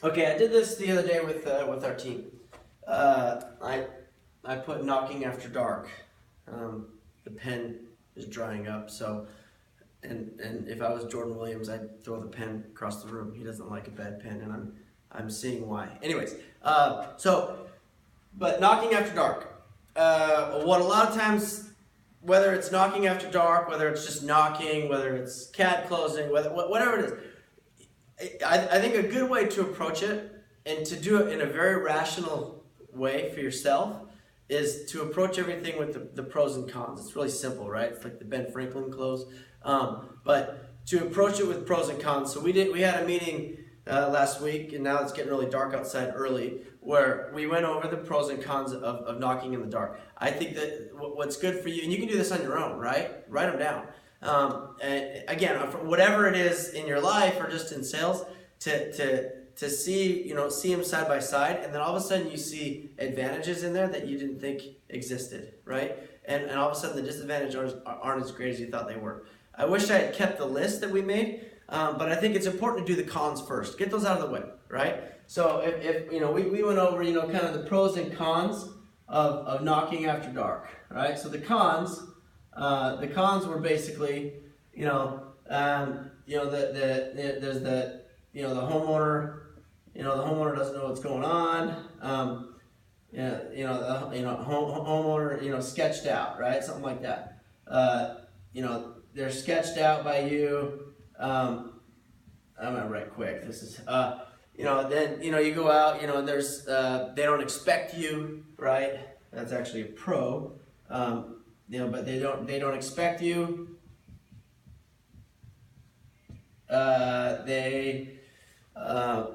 Okay, I did this the other day with our team. I put knocking after dark. The pen is drying up, so and if I was Jordan Williams, I'd throw the pen across the room. He doesn't like a bad pen, and I'm seeing why. Anyways, but knocking after dark. What a lot of times, whether it's knocking after dark, whether it's just knocking, whether it's CAD closing, whatever it is. I think a good way to approach it and to do it in a very rational way for yourself is to approach everything with the pros and cons. It's really simple, right? It's like the Ben Franklin close. But to approach it with pros and cons. So we had a meeting last week, and now it's getting really dark outside early, where we went over the pros and cons of knocking in the dark. I think that what's good for you, and you can do this on your own, right? Write them down. And again, whatever it is in your life or just in sales, to see them side by side, and then all of a sudden you see advantages in there that you didn't think existed, right? And all of a sudden the disadvantages aren't as great as you thought they were. I wish I had kept the list that we made, but I think it's important to do the cons first. Get those out of the way, right? So if we went over kind of the pros and cons of knocking after dark, right? So the cons were basically, there's the homeowner, the homeowner doesn't know what's going on. Homeowner, sketched out, right? Something like that. They're sketched out by you. I'm gonna write quick. This is, then you go out. There's they don't expect you, right? That's actually a pro. But they don't expect you.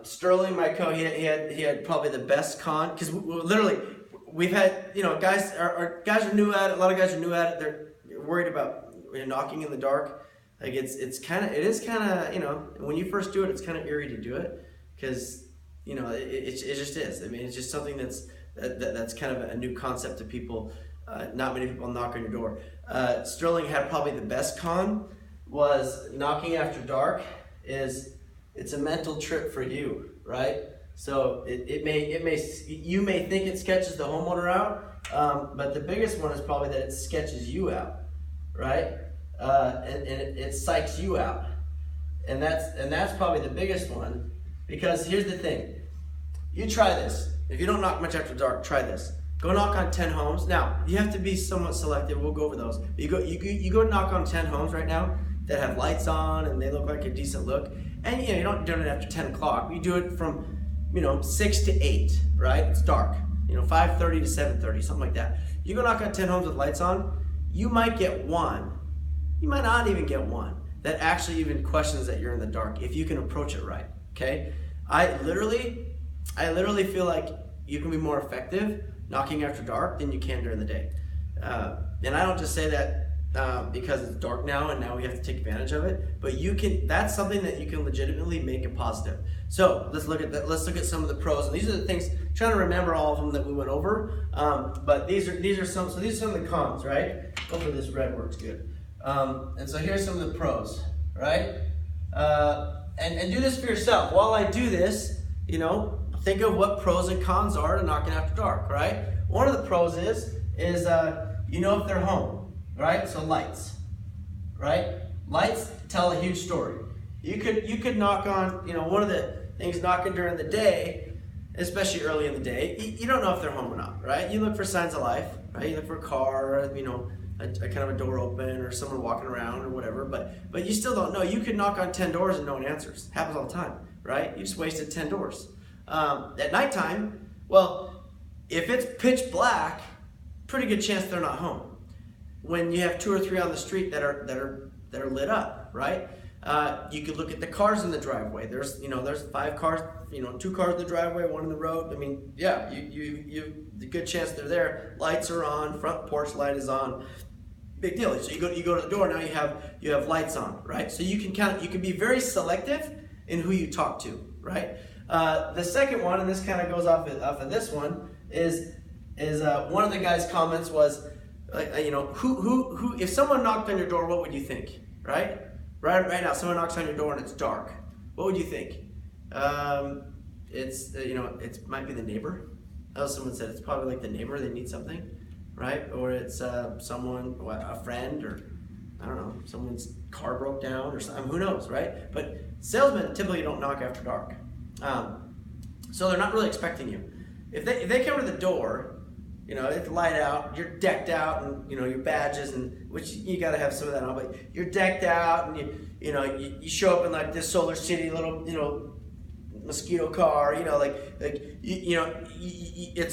Sterling, my coach, he had probably the best con, because literally we've had guys are new at it. A lot of guys are new at it. They're worried about knocking in the dark. Like it is kind of when you first do it, it's kind of eerie to do it, because it just is. I mean, it's just something that's kind of a new concept to people. Not many people knock on your door. Sterling had probably the best con, was knocking after dark. It's a mental trip for you, right? So you may think it sketches the homeowner out, but the biggest one is probably that it sketches you out, right? And it psychs you out, and that's probably the biggest one, because here's the thing. You try this. If you don't knock much after dark, try this. Go knock on 10 homes. Now, you have to be somewhat selective. We'll go over those. You go knock on 10 homes right now that have lights on and they look like a decent look. And you don't do it after 10 o'clock. You do it from 6 to 8, right? It's dark. 5:30 to 7:30, something like that. You go knock on 10 homes with lights on, you might get one. You might not even get one that actually even questions that you're in the dark, if you can approach it right. Okay? I literally feel like you can be more effective knocking after dark than you can during the day. And I don't just say that because it's dark now and now we have to take advantage of it, but that's something that you can legitimately make a positive. So let's look at that. Let's look at some of the pros. And these are the things, I'm trying to remember all of them that we went over. But these are some of the cons, right? Hopefully this red works good. And so here's some of the pros, right? And do this for yourself. While I do this, think of what pros and cons are to knocking after dark, right? One of the pros is if they're home, right? So lights, right? Lights tell a huge story. You could knock on, one of the things knocking during the day, especially early in the day, you don't know if they're home or not, right? You look for signs of life, right? You look for a car, a kind of a door open or someone walking around or whatever, but you still don't know. You could knock on 10 doors and no one answers. Happens all the time, right? You just wasted 10 doors. At nighttime, well, if it's pitch black, pretty good chance they're not home. When you have 2 or 3 on the street that are lit up, right? You could look at the cars in the driveway. There's 5 cars, 2 cars in the driveway, 1 in the road. I mean, yeah, you the good chance they're there. Lights are on, front porch light is on. Big deal. So you go to the door, now you have lights on, right? So you can be very selective in who you talk to, right? The second one, and this kind of goes off of this one, is one of the guys' comments was, who if someone knocked on your door, what would you think, right? Right now, someone knocks on your door and it's dark. What would you think? it's it might be the neighbor. Oh, someone said it's probably like the neighbor, they need something, right? Or it's someone, a friend, or I don't know, someone's car broke down or something, who knows, right? But salesmen typically don't knock after dark. So they're not really expecting you. If they come to the door, it's light out, you're decked out, and your badges, and which you got to have some of that on, but you're decked out, and you show up in like this Solar City little mosquito car, it's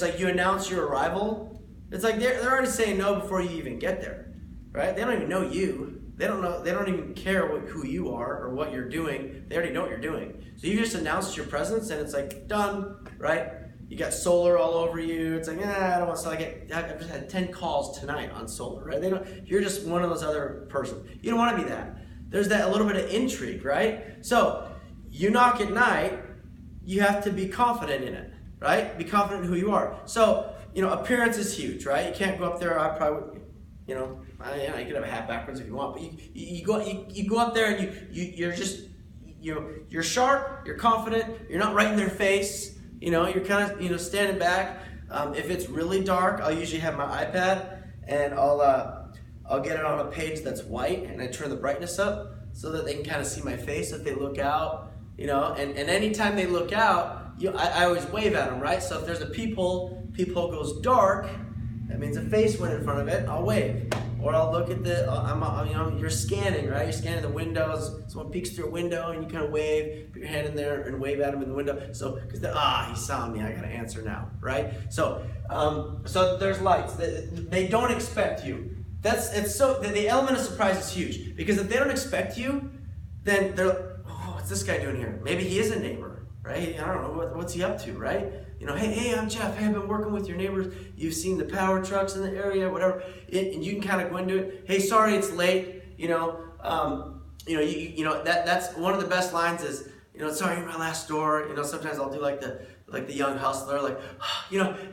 like you announce your arrival. It's like they're already saying no before you even get there, right? They don't even know you. They don't even care who you are or what you're doing. They already know what you're doing. So you just announced your presence, and it's like done, right? You got solar all over you. It's like, I don't want to. I've just had 10 calls tonight on solar, right? You're just one of those other persons. You don't want to be that. There's that a little bit of intrigue, right? So you knock at night, you have to be confident in it, right? Be confident in who you are. So, appearance is huge, right? You can't go up there. I probably, you could have a hat backwards if you want, but you go up there and you're sharp, you're confident, you're not right in their face. You're kind of, standing back. If it's really dark, I'll usually have my iPad, and I'll get it on a page that's white, and I turn the brightness up so that they can kind of see my face if they look out, and anytime they look out, I always wave at them, right? So if there's a peephole goes dark, that means a face went in front of it, I'll wave. Or I'll look at you're scanning, right? You're scanning the windows. Someone peeks through a window and you kind of wave, put your hand in there and wave at them in the window. So, because he saw me, I gotta answer now, right? So there's lights. They don't expect you. The element of surprise is huge, because if they don't expect you, then they're like, oh, what's this guy doing here? Maybe he is a neighbor, right? I don't know, what's he up to, right? Hey, I'm Jeff. Hey, I've been working with your neighbors. You've seen the power trucks in the area, whatever. And you can kind of go into it. Hey, sorry it's late. That's one of the best lines is, sorry, you're my last door. Sometimes I'll do like the young hustler,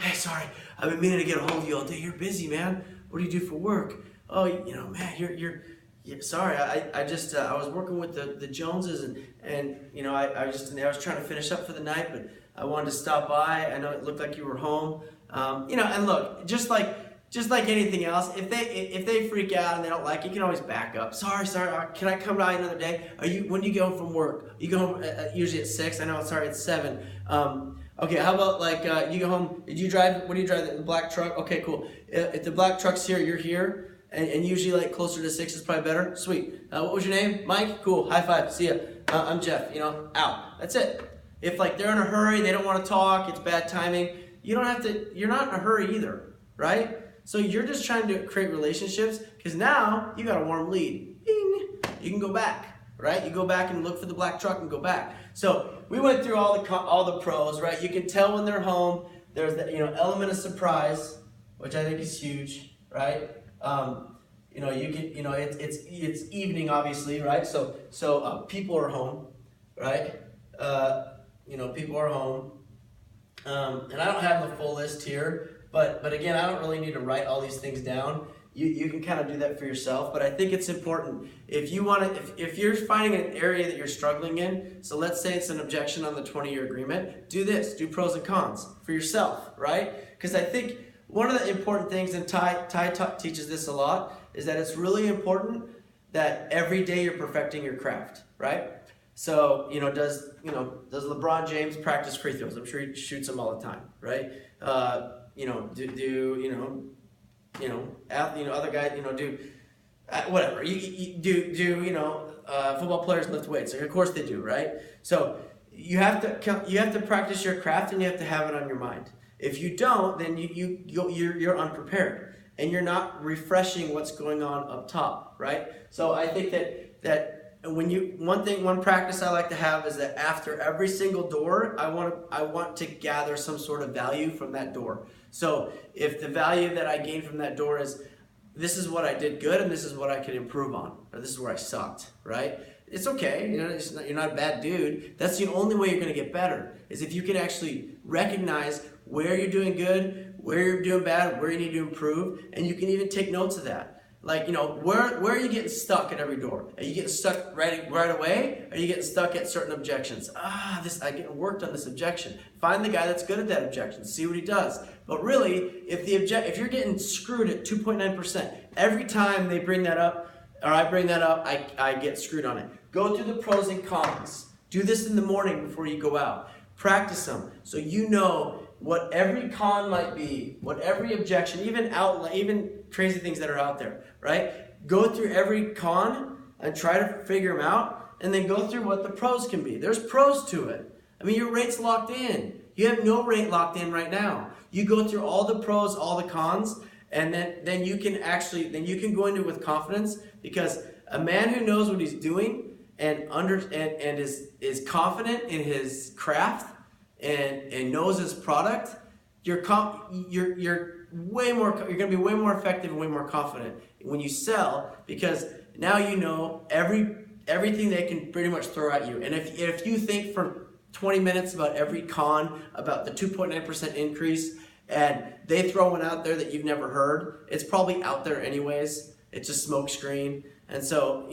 hey, sorry, I've been meaning to get a hold of you all day. You're busy, man. What do you do for work? Oh, man, you're sorry. I was working with the Joneses, and I was trying to finish up for the night, but I wanted to stop by. I know it looked like you were home. And look, just like anything else, if they freak out and they don't like it, you can always back up. Sorry, can I come by another day? When do you get home from work? You go home usually at 6. I know, sorry, it's 7. Okay, how about you go home, what do you drive, the black truck? Okay, cool. If the black truck's here, you're here, and usually closer to 6 is probably better. Sweet. What was your name? Mike? Cool, high five, see ya. I'm Jeff, out. That's it. If they're in a hurry, they don't want to talk, it's bad timing, you're not in a hurry either, right? So you're just trying to create relationships, because now you got a warm lead. Ding. You can go back, right? You go back and look for the black truck and go back. So we went through all the pros, right? You can tell when they're home. There's the element of surprise, which I think is huge, right? You can it's evening, obviously, right? So people are home, right? People are home, and I don't have the full list here, but again, I don't really need to write all these things down. You can kind of do that for yourself, but I think it's important if you're finding an area that you're struggling in. So let's say it's an objection on the 20-year agreement. Do this. Do pros and cons for yourself, right? Because I think one of the important things, and Ty teaches this a lot, is that it's really important that every day you're perfecting your craft, right? So, does LeBron James practice free throws? I'm sure he shoots them all the time, right? Other guys, do whatever. Football players lift weights. Of course they do, right? So you have to practice your craft, and you have to have it on your mind. If you don't, then you're unprepared, and you're not refreshing what's going on up top, right? So I think that one practice I like to have is that after every single door, I want to gather some sort of value from that door. So if the value that I gain from that door is, this is what I did good and this is what I could improve on, or this is where I sucked, right? It's okay, you're not a bad dude. That's the only way you're going to get better, is if you can actually recognize where you're doing good, where you're doing bad, where you need to improve, and you can even take notes of that. Like, where are you getting stuck at every door? Are you getting stuck right away? Are you getting stuck at certain objections? I get worked on this objection. Find the guy that's good at that objection. See what he does. But really, if you're getting screwed at 2.9%, every time they bring that up, or I bring that up, I get screwed on it. Go through the pros and cons. Do this in the morning before you go out. Practice them so you know what every con might be, what every objection, even crazy things that are out there, right? Go through every con and try to figure them out, and then go through what the pros can be. There's pros to it. I mean, your rate's locked in. You have no rate locked in right now. You go through all the pros, all the cons, and then you can go into it with confidence, because a man who knows what he's doing and is confident in his craft and knows his product, you're way more, you're going to be way more effective and way more confident when you sell, because now you know everything they can pretty much throw at you. And if you think for 20 minutes about every con, about the 2.9% increase, and they throw one out there that you've never heard, it's probably out there anyways. It's a smoke screen. And so,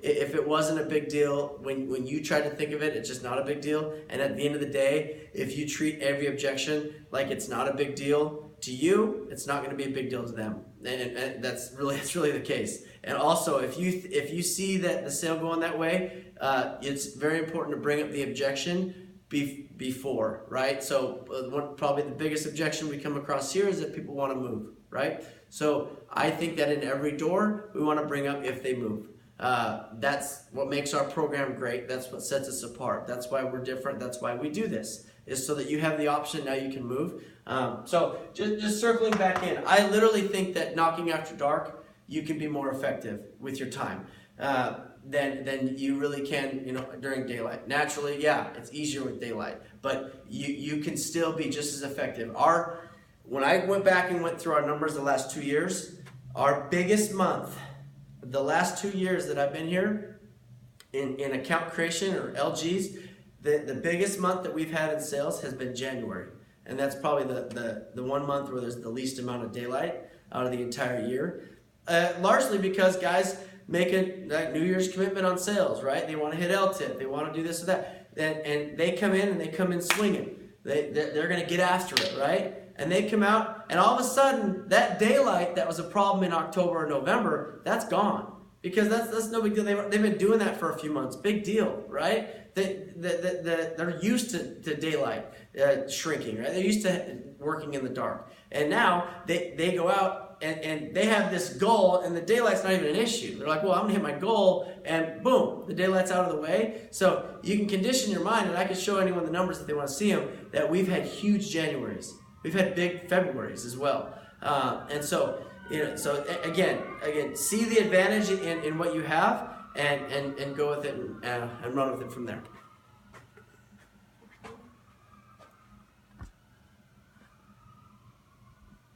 if it wasn't a big deal, when you try to think of it, it's just not a big deal. And at the end of the day, if you treat every objection like it's not a big deal to you, it's not going to be a big deal to them. And that's really the case. And also, if you see that the sale going that way, it's very important to bring up the objection before, right? So probably the biggest objection we come across here is that people want to move, right? So I think that in every door, we want to bring up if they move. That's what makes our program great. That's what sets us apart. That's why we're different. That's why we do this, is so that you have the option, now you can move. So just circling back in, I literally think that knocking after dark, you can be more effective with your time than you really can, during daylight. Naturally, yeah, it's easier with daylight, but you can still be just as effective. When I went back and went through our numbers the last 2 years, our biggest month, the last 2 years that I've been here in account creation or LGs, the biggest month that we've had in sales has been January. And that's probably the 1 month where there's the least amount of daylight out of the entire year. Largely because guys make a New Year's commitment on sales, right? They want to hit LTIP. They want to do this or that. And they come in swinging. They're going to get after it, right? And they come out, and all of a sudden, that daylight that was a problem in October or November, that's gone. Because that's no big deal. They've been doing that for a few months. Big deal, right? They're used to daylight shrinking, right? They're used to working in the dark. And now they go out and they have this goal, and the daylight's not even an issue. They're like, well, I'm going to hit my goal, and boom, the daylight's out of the way. So you can condition your mind, and I can show anyone the numbers if they want to see them, that we've had huge Januaries. We've had big Februaries as well. And so, so again, see the advantage in what you have, and go with it and run with it from there.